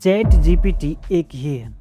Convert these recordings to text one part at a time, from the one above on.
Chat GPT एक ही है,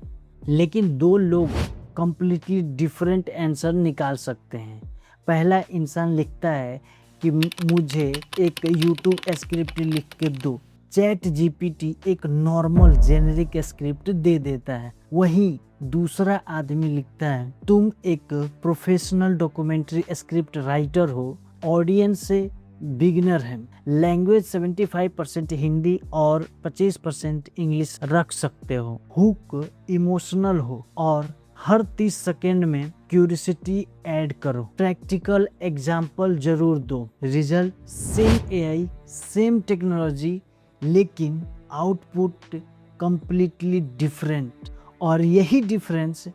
लेकिन दो लोग कंप्लीटली डिफरेंट आंसर निकाल सकते हैं। पहला इंसान लिखता है कि मुझे एक यूट्यूब स्क्रिप्ट लिख के दो। चैट जीपीटी एक नॉर्मल जेनेरिक स्क्रिप्ट दे देता है। वहीं दूसरा आदमी लिखता है, तुम एक प्रोफेशनल डॉक्यूमेंट्री स्क्रिप्ट राइटर हो, ऑडियंस से बिगिनर है, लैंग्वेज 75% हिंदी और 25% इंग्लिश रख सकते हो, हुक इमोशनल हो और हर 30 सेकेंड में क्यूरियोसिटी ऐड करो, प्रैक्टिकल एग्जाम्पल जरूर दो। Result same AI same technology, लेकिन आउटपुट कंप्लीटली डिफरेंट। और यही डिफरेंस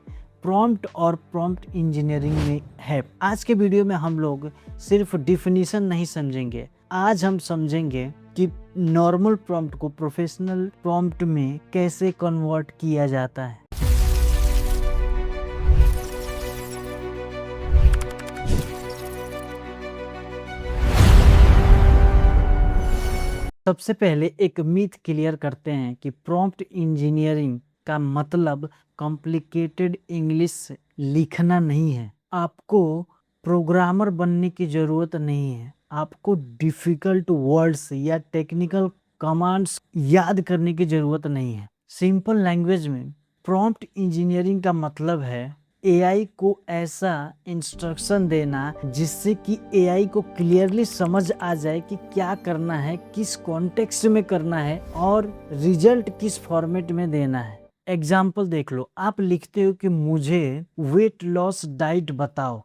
प्रॉम्प्ट और प्रॉम्प्ट इंजीनियरिंग में है। आज के वीडियो में हम लोग सिर्फ डिफिनीशन नहीं समझेंगे, आज हम समझेंगे कि नॉर्मल प्रॉम्प्ट को प्रोफेशनल प्रॉम्प्ट में कैसे कन्वर्ट किया जाता है। सबसे पहले एक मिथ क्लियर करते हैं कि प्रॉम्प्ट इंजीनियरिंग का मतलब कॉम्प्लिकेटेड इंग्लिश लिखना नहीं है। आपको प्रोग्रामर बनने की ज़रूरत नहीं है, आपको डिफ़िकल्ट वर्ड्स या टेक्निकल कमांड्स याद करने की ज़रूरत नहीं है। सिंपल लैंग्वेज में प्रॉम्प्ट इंजीनियरिंग का मतलब है एआई को ऐसा इंस्ट्रक्शन देना जिससे कि एआई को क्लियरली समझ आ जाए कि क्या करना है, किस कॉन्टेक्स्ट में करना है और रिजल्ट किस फॉर्मेट में देना है। एग्जाम्पल देख लो, आप लिखते हो कि मुझे वेट लॉस डाइट बताओ।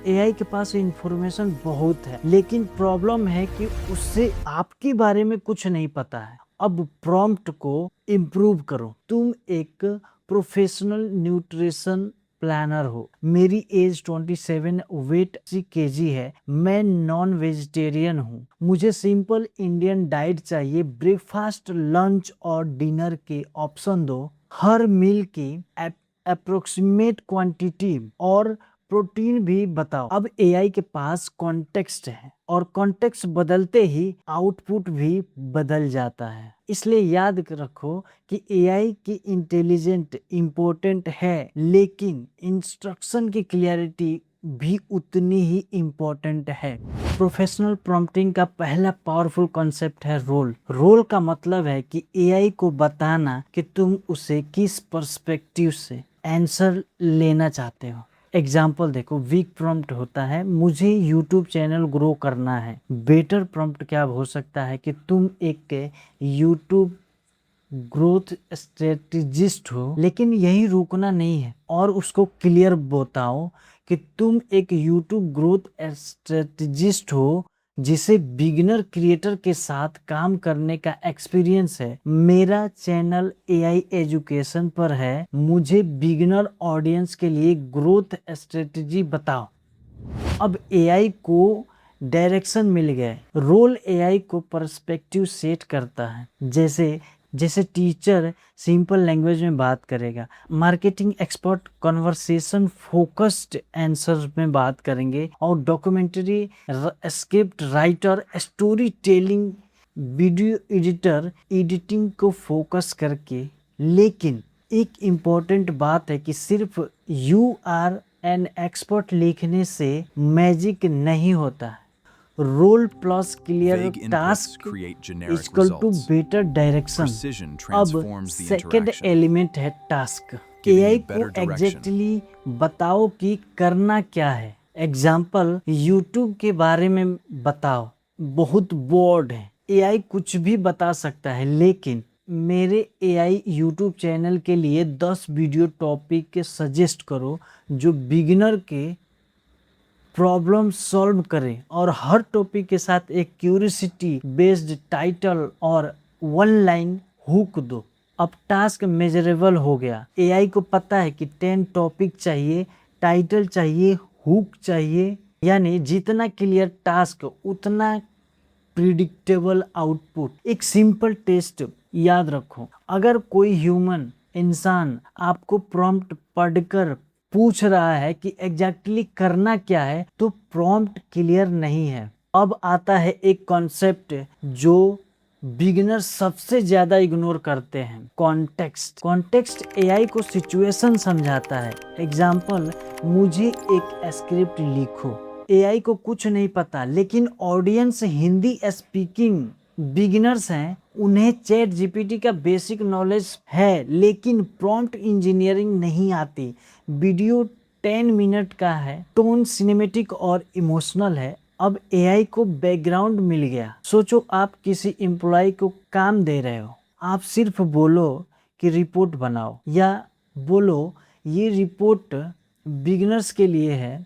एआई के पास इंफॉर्मेशन बहुत है, लेकिन प्रॉब्लम है कि उससे आपके बारे में कुछ नहीं पता है। अब प्रॉम्प्ट को इम्प्रूव करो। तुम एक प्रोफेशनल न्यूट्रिशन प्लानर हो, मेरी एज 27, वेट 80 kg है, मैं नॉन वेजिटेरियन हूँ, मुझे सिंपल इंडियन डाइट चाहिए, ब्रेकफास्ट लंच और डिनर के ऑप्शन दो, हर मील की अप्रोक्सीमेट क्वांटिटी और प्रोटीन भी बताओ। अब एआई के पास कॉन्टेक्स्ट है और कॉन्टेक्स्ट बदलते ही आउटपुट भी बदल जाता है। इसलिए याद रखो कि एआई की इंटेलिजेंट इम्पोर्टेंट है, लेकिन इंस्ट्रक्शन की क्लियरिटी भी उतनी ही इम्पोर्टेंट है। प्रोफेशनल प्रॉम्प्टिंग का पहला पावरफुल कॉन्सेप्ट है रोल। रोल का मतलब है कि एआई को बताना कि तुम उसे किस पर्सपेक्टिव से आंसर लेना चाहते हो। एग्जाम्पल देखो, वीक प्रॉम्प्ट होता है मुझे यूट्यूब चैनल ग्रो करना है। बेटर प्रॉम्प्ट क्या हो सकता है कि तुम एक यूट्यूब ग्रोथ स्ट्रेटजिस्ट हो, लेकिन यही रुकना नहीं है और उसको क्लियर बताओ कि तुम एक यूट्यूब ग्रोथ स्ट्रेटजिस्ट हो जिसे बिगिनर क्रिएटर के साथ काम करने का एक्सपीरियंस है। मेरा चैनल एआई एजुकेशन पर है, मुझे बिगिनर ऑडियंस के लिए ग्रोथ स्ट्रेटजी बताओ। अब एआई को डायरेक्शन मिल गया। रोल एआई को पर्सपेक्टिव सेट करता है। जैसे टीचर सिंपल लैंग्वेज में बात करेगा, marketing expert conversation focused answer में बात करेंगे और documentary script writer story telling, video editor editing को फोकस करके। लेकिन एक इम्पोर्टेंट बात है कि सिर्फ यू आर एन एक्सपर्ट लिखने से मैजिक नहीं होता है। Role plus clear task equal to better direction. अब सेकेंड एलिमेंट है टास्क। एआई को एग्जैक्टली बताओ कि करना क्या है। एग्जाम्पल, यूट्यूब के बारे में बताओ, बहुत बोर्ड है। एआई कुछ भी बता सकता है, लेकिन मेरे एआई यूट्यूब चैनल के लिए 10 वीडियो टॉपिक के सजेस्ट करो जो बिगिनर के प्रॉब्लम सॉल्व करें और हर टॉपिक के साथ एक क्यूरियोसिटी बेस्ड टाइटल और वन लाइन हुक दो। अब टास्क मेजरेबल हो गया। एआई को पता है कि 10 टॉपिक चाहिए, टाइटल चाहिए, हुक चाहिए, यानी जितना क्लियर टास्क उतना प्रिडिक्टेबल आउटपुट। एक सिंपल टेस्ट याद रखो, अगर कोई ह्यूमन इंसान आपको प्रॉम्प्ट पढ़कर पूछ रहा है कि एग्जैक्टली करना क्या है, तो प्रॉम्प्ट क्लियर नहीं है। अब आता है एक कॉन्सेप्ट जो बिगिनर सबसे ज्यादा इग्नोर करते हैं। कॉन्टेक्स्ट, कॉन्टेक्स्ट एआई को सिचुएशन समझाता है। एग्जाम्पल, मुझे एक स्क्रिप्ट लिखो। एआई को कुछ नहीं पता, लेकिन ऑडियंस हिंदी स्पीकिंग बिगिनर्स हैं, उन्हें चैट जीपीटी का बेसिक नॉलेज है, लेकिन प्रॉम्प्ट इंजीनियरिंग नहीं आती। वीडियो 10 मिनट का है, टोन सिनेमेटिक और इमोशनल है। अब एआई को बैकग्राउंड मिल गया। सोचो आप किसी एम्प्लॉय को काम दे रहे हो, आप सिर्फ बोलो कि रिपोर्ट बनाओ, या बोलो ये रिपोर्ट बिगिनर्स के लिए है,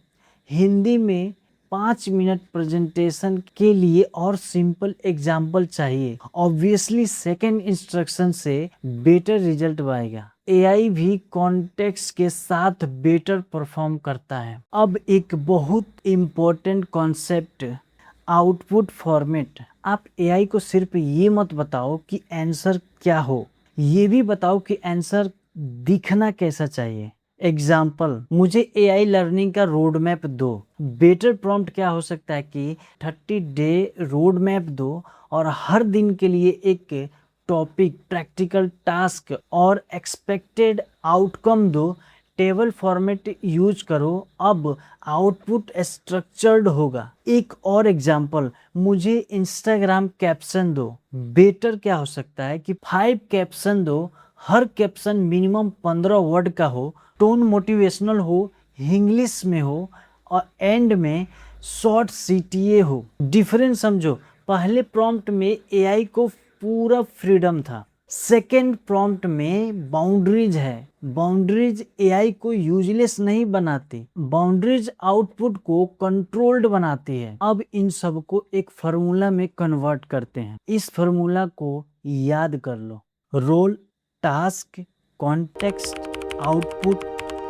हिंदी में 5 मिनट प्रेजेंटेशन के लिए और सिंपल एग्जाम्पल चाहिए। ऑब्वियसली सेकेंड इंस्ट्रक्शन से बेटर रिजल्ट आएगा। एआई भी कॉन्टेक्स्ट के साथ बेटर परफॉर्म करता है। अब एक बहुत इम्पोर्टेंट कॉन्सेप्ट, आउटपुट फॉर्मेट। आप एआई को सिर्फ ये मत बताओ कि आंसर क्या हो, ये भी बताओ कि आंसर दिखना कैसा चाहिए। एग्जाम्पल, मुझे एआई लर्निंग का रोड मैप दो। बेटर प्रॉम्प्ट क्या हो सकता है कि 30 डे रोड मैप दो और हर दिन के लिए एक टॉपिक, प्रैक्टिकल टास्क और एक्सपेक्टेड आउटकम दो। टेबल फॉर्मेट यूज करो, अब आउटपुट स्ट्रक्चर्ड होगा। एक और एग्जाम्पल, मुझे इंस्टाग्राम कैप्शन दो। बेटर क्या हो सकता है कि 5 कैप्शन दो, हर कैप्शन मिनिमम 15 वर्ड का हो, टोन मोटिवेशनल हो, इंग्लिश में हो और एंड में शॉर्ट सीटीए हो। डिफरेंस समझो, पहले प्रॉम्प्ट में एआई को पूरा फ्रीडम था, सेकेंड प्रॉम्प्ट में बाउंड्रीज है। बाउंड्रीज एआई को यूजलेस नहीं बनाती, बाउंड्रीज आउटपुट को कंट्रोल्ड बनाती है। अब इन सब को एक फार्मूला में कन्वर्ट करते हैं। इस फार्मूला को याद कर लो, रोल, टास्क, कॉन्टेक्स्ट, आउटपुट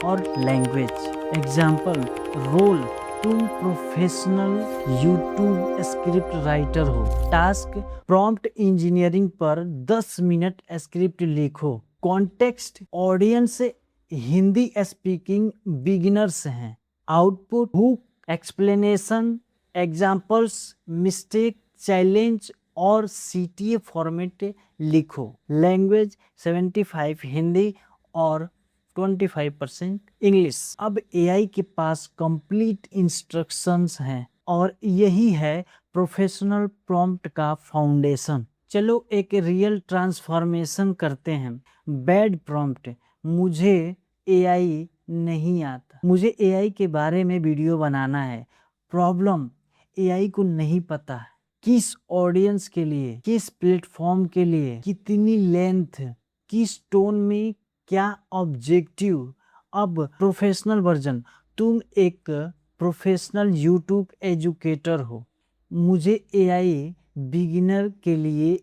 और लैंग्वेज। एग्जाम्पल, रोल, तुम प्रोफेशनल यूट्यूब स्क्रिप्ट राइटर हो। टास्क, प्रॉम्प्ट इंजीनियरिंग पर 10 मिनट स्क्रिप्ट लिखो। Context, audience Hindi speaking beginners हैं। Output, hook, explanation, examples, mistake, challenge और सीटीए फॉर्मेट लिखो। लैंग्वेज 75 हिंदी और 25% इंग्लिश। अब एआई के पास कंप्लीट इंस्ट्रक्शंस हैं और यही है प्रोफेशनल प्रॉम्प्ट का फाउंडेशन। चलो एक रियल ट्रांसफॉर्मेशन करते हैं। बैड प्रॉम्प्ट, मुझे एआई नहीं आता, मुझे एआई के बारे में वीडियो बनाना है। प्रॉब्लम, एआई को नहीं पता किस ऑडियंस के लिए, किस प्लेटफॉर्म के लिए, कितनी लेंथ, किस टोन में, क्या ऑब्जेक्टिव। अब प्रोफेशनल वर्जन, तुम एक प्रोफेशनल यूट्यूब एजुकेटर हो, मुझे एआई बिगिनर के लिए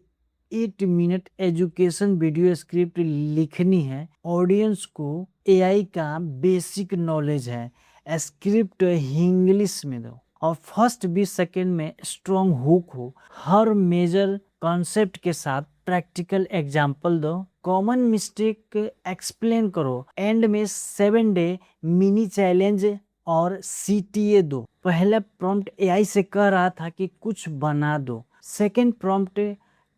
8 मिनट एजुकेशन वीडियो स्क्रिप्ट लिखनी है। ऑडियंस को एआई का बेसिक नॉलेज है, स्क्रिप्ट इंग्लिश में दो और फर्स्ट 20 सेकेंड में स्ट्रॉन्ग हुक हो। हर मेजर कॉन्सेप्ट के साथ प्रैक्टिकल एग्जाम्पल दो। कॉमन मिस्टेक एक्सप्लेन करो। एंड में 7 डे मिनी चैलेंज और सीटीए दो। पहला प्रॉम्प्ट एआई से कह रहा था कि कुछ बना दो, सेकेंड प्रॉम्प्ट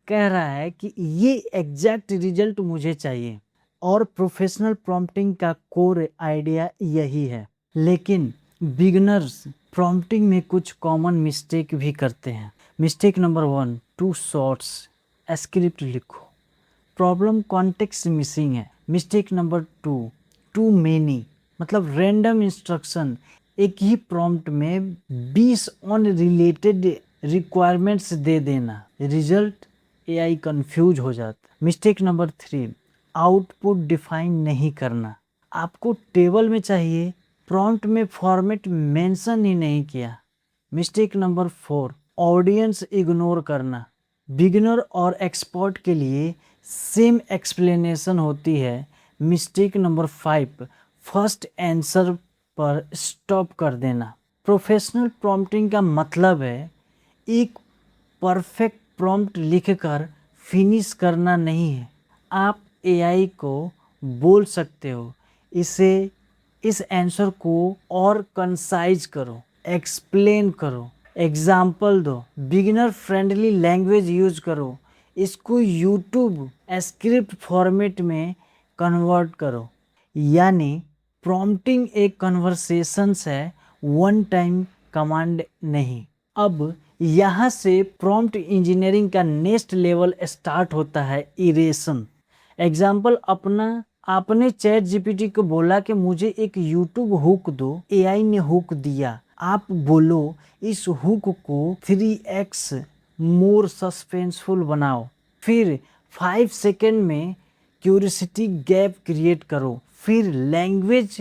कह रहा है कि ये एग्जैक्ट रिजल्ट मुझे चाहिए। और प्रोफेशनल प्रॉम्प्टिंग का कोर आइडिया यही है। लेकिन बिगिनर्स प्रॉम्प्टिंग में कुछ कॉमन मिस्टेक भी करते हैं। Mistake number 1, too shorts script लिखो। प्रॉब्लम कॉन्टेक्स्ट मिसिंग है। मिस्टेक नंबर 2, टू मेनी, मतलब रैंडम इंस्ट्रक्शन। एक ही प्रॉम्प्ट में 20 अनरिलेटेड रिक्वायरमेंट्स दे देना, रिजल्ट एआई कंफ्यूज हो जाता। मिस्टेक नंबर 3, आउटपुट डिफाइन नहीं करना। आपको टेबल में चाहिए, प्रॉम्प्ट में फॉर्मेट मेंशन ही नहीं किया। मिस्टेक नंबर 4, ऑडियंस इग्नोर करना। बिगिनर और एक्सपर्ट के लिए सेम एक्सप्लेनेशन होती है। मिस्टेक नंबर 5, फर्स्ट आंसर पर स्टॉप कर देना। प्रोफेशनल प्रॉम्प्टिंग का मतलब है एक परफेक्ट प्रॉम्प्ट लिखकर फिनिश करना नहीं है। आप एआई को बोल सकते हो, इस आंसर को और कंसाइज करो, एक्सप्लेन करो, एग्जाम्पल दो, बिगिनर फ्रेंडली लैंग्वेज यूज करो। इसको यूट्यूब स्क्रिप्ट फॉर्मेट में कन्वर्ट करो। यानी प्रॉम्प्टिंग एक कन्वर्सेशंस है, वन टाइम कमांड नहीं। अब यहाँ से प्रॉम्प्ट इंजीनियरिंग का नेक्स्ट लेवल स्टार्ट होता है, इरेशन। एग्जाम्पल आपने चैट जीपीटी को बोला कि मुझे एक यूट्यूब हुक दो, एआई ने हुक दिया। आप बोलो इस हुक को 3x मोर सस्पेंसफुल बनाओ, फिर 5 सेकेंड में क्यूरियोसिटी गैप क्रिएट करो, फिर लैंग्वेज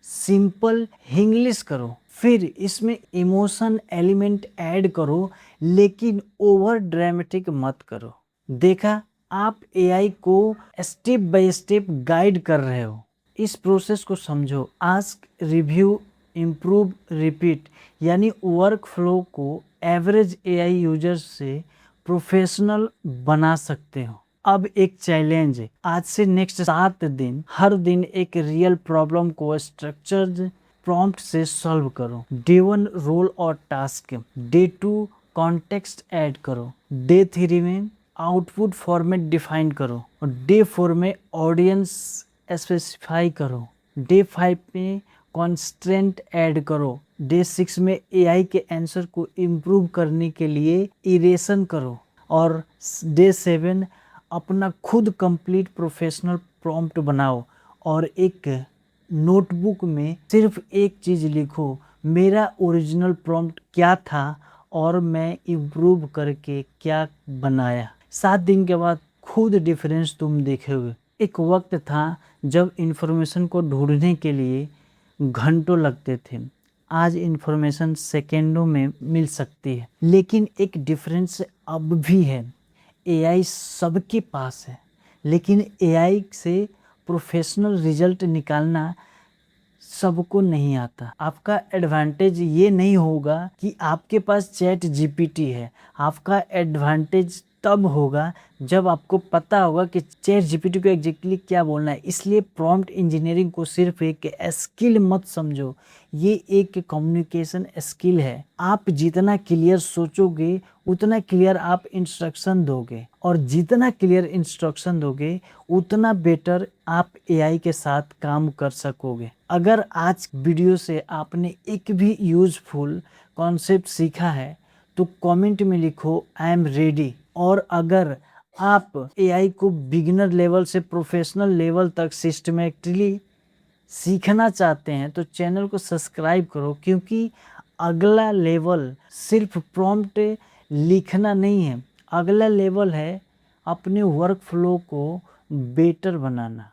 सिंपल इंग्लिश करो, फिर इसमें इमोशन एलिमेंट ऐड करो, लेकिन ओवर ड्रामेटिक मत करो। देखा, आप एआई को स्टेप बाय स्टेप गाइड कर रहे हो। इस प्रोसेस को समझो। आस्क, रिव्यू, इम्प्रूव, रिपीट, यानी वर्क फ्लो को एवरेज एआई यूजर से प्रोफेशनल बना सकते हो। अब एक चैलेंज है, आज से नेक्स्ट 7 दिन हर दिन एक रियल प्रॉब्लम को स्ट्रक्चर्ड प्रॉम्प्ट से सॉल्व करो। डे 1 रोल और टास्क, डे 2 कॉन्टेक्स्ट ऐड करो, डे 3 में आउटपुट फॉर्मेट डिफाइन करो, और डे 4 में ऑडियंस स्पेसिफाई करो, डे 5 में कॉन्स्ट्रेंट ऐड करो, डे 6 में एआई के आंसर को इम्प्रूव करने के लिए इरेशन करो, और डे 7 अपना खुद कंप्लीट प्रोफेशनल प्रॉम्प्ट बनाओ। और एक नोटबुक में सिर्फ एक चीज़ लिखो, मेरा ओरिजिनल प्रॉम्प्ट क्या था और मैं इम्प्रूव करके क्या बनाया। 7 दिन के बाद खुद डिफरेंस तुम देखोगे। एक वक्त था जब इन्फॉर्मेशन को ढूंढने के लिए घंटों लगते थे, आज इन्फॉर्मेशन सेकेंडों में मिल सकती है। लेकिन एक डिफरेंस अब भी है, एआई सबके पास है, लेकिन एआई से प्रोफेशनल रिजल्ट निकालना सबको नहीं आता। आपका एडवांटेज ये नहीं होगा कि आपके पास चैट जीपीटी है, आपका एडवांटेज तब होगा जब आपको पता होगा कि चैट जीपीटी को एग्जैक्टली क्या बोलना है। इसलिए प्रॉम्प्ट इंजीनियरिंग को सिर्फ एक स्किल मत समझो, ये एक कम्युनिकेशन स्किल है। आप जितना क्लियर सोचोगे उतना क्लियर आप इंस्ट्रक्शन दोगे, और जितना क्लियर इंस्ट्रक्शन दोगे उतना बेटर आप एआई के साथ काम कर सकोगे। अगर आज वीडियो से आपने एक भी यूजफुल कॉन्सेप्ट सीखा है तो कमेंट में लिखो आई एम रेडी। और अगर आप एआई को बिगिनर लेवल से प्रोफेशनल लेवल तक सिस्टमेटिकली सीखना चाहते हैं तो चैनल को सब्सक्राइब करो, क्योंकि अगला लेवल सिर्फ प्रॉम्प्ट लिखना नहीं है, अगला लेवल है अपने वर्क फ्लो को बेटर बनाना।